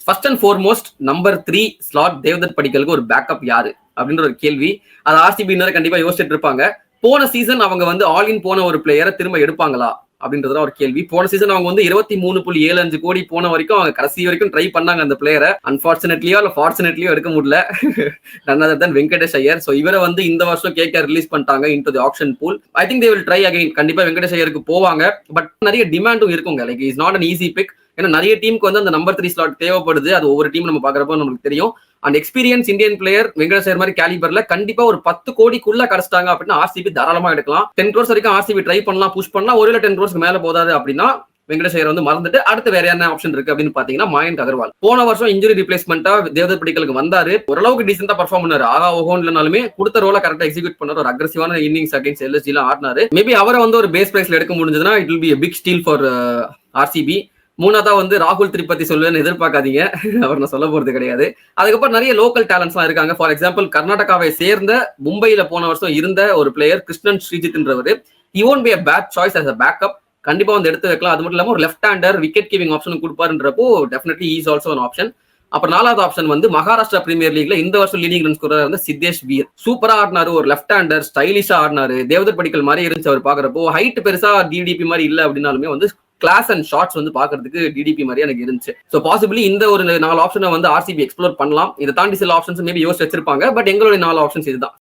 First and foremost number 3 slot Devdutt படிக்கலுக்கு ஒரு backup யாரு அப்படின்ற ஒரு கேள்வி. அது ஆர்சிபியினர் கண்டிப்பா யோசிச்சுட்டு இருப்பாங்க. போன சீசன் அவங்க வந்து ஆல் இன் போன ஒரு பிளேயரை திரும்ப எடுப்பாங்களா அப்படின்றதுதான் ஒரு கேள்வி. போன சீசன் அவங்க வந்து 23.75 கோடி போன வரைக்கும் அவங்க கடைசி வரைக்கும் ட்ரை பண்ணாங்க அந்த பிளேயரை. அன்பார்ச்சுனேட்லியோ இல்ல ஃபார்ச்சுனேட்லியோ எடுக்க முடியல. none other than Venkatesh Iyer. So இவரை வந்து இந்த வருஷம் கேகேஆர் ரிலீஸ் பண்ணிட்டாங்க into the auction pool. I think they will try again. கண்டிப்பா வெங்கடேஷ் ஐயருக்கு போவாங்க. பட் நிறைய டிமாண்டும் இருக்குங்க. Like is not an easy pick. ஏன்னா நிறைய டீமுக்கு வந்து அந்த நம்பர் 3 ஸ்லாட் தேவைப்படுது. அது ஒவ்வொரு டீம் நம்ம பாக்குறப்போ நமக்கு தெரியும். And experience Indian player Venkatesh Iyer மாதிரி கேலிபர்ல கண்டிப்பா ஒரு 10 கோடிக்குள்ள கிடைச்சிட்டாங்க அப்படின்னா ஆர்சிபி தாராளமா எடுக்கலாம். 10 crores வரைக்கும் ஆர்சிபி ட்ரை பண்ணலாம், புஷ் பண்ணலாம். ஒருவேளை 10 crores மேல போதாது அப்படின்னா வெங்கடேஷ் ஐயர் வந்து மறந்துட்டு அடுத்து வேற என்ன ஆப்ஷன் இருக்கு அப்படின்னு பாத்தீங்கன்னா மயங்க் அகர்வால். போன வருஷம் இன்ஜுரி ரிப்ளேஸ்மெண்டா தேவ்தத் படிக்கலுக்கு வந்தாரு. ஓரளவுக்கு டீசென்டா பர்ஃபார்ம் பண்ணாரு. ஆகா ஓஹோன் இல்லனாலுமே கொடுத்த ரோல கரெக்டா எக்ஸிக்யூட் பண்ணாரு. ஒரு அக்ரெசிவான இன்னிங்ஸ் அகைன்ஸ்ட் எல்எஸ்ஜி எல்லாம் ஆடினாரு. மேபி அவரை வந்து ஒரு பேஸ் பிரைஸ்ல எடுக்க முடிஞ்சதுன்னா it will be a big steal for RCB. மூணாவதா வந்து ராகுல் திரிபதி சொல்லுவேன்னு எதிர்பார்க்காதீங்க. அவர் நான் சொல்ல போறது கிடையாது. அதுக்கப்புறம் நிறைய லோக்கல் டேலண்ட்ஸ் எல்லாம் இருக்காங்க. ஃபார் எக்ஸாம்பிள் கர்நாடகாவை சேர்ந்த மும்பையில போன வருஷம் இருந்த ஒரு பிளேயர் கிருஷ்ணன் ஸ்ரீஜித்ன்றவர். he won't be a bad choice as a backup. கண்டிப்பா வந்து எடுத்து வைக்கலாம். அது மட்டும் இல்லாம ஒரு left hander wicket keeping option கொடுப்பாருன்றப்போ definitely is also an option. அப்புறம் நாலாவது ஆப்ஷன் வந்து மகாராஷ்டிரா பிரீமியர் லீக்ல இந்த வருஷம் லீடிங் ரன் ஸ்கோரர் வந்து சித்தேஷ் வீர். சூப்பரா ஆடினாரு. ஒரு லெஃப்ட் ஹேண்டர் ஸ்டைலிஷா ஆடினாரு. தேவ்தத் படிக்கல் மாதிரி இருந்துச்சு அவர் பாக்குறப்போ. ஹைட் பெருசா டிடிபி மாதிரி இல்ல அப்படின்னாலுமே வந்து கிளாஸ் அண்ட் ஷாட்ஸ் வந்து பாக்குறதுக்கு டிடிபி மாதிரி எனக்கு இருந்துச்சு. சோ பாசிபிளி இந்த ஒரு 4 ஆப்ஷனை வந்து ஆர்சிபி எக்ஸ்ப்ளோர் பண்ணலாம். இதை தாண்டி சில ஆப்ஷன்ஸ் மேபி யோசிச்சு வச்சிருப்பாங்க. பட் எங்களுடைய 4 ஆப்ஷன்ஸ் இதுதான்.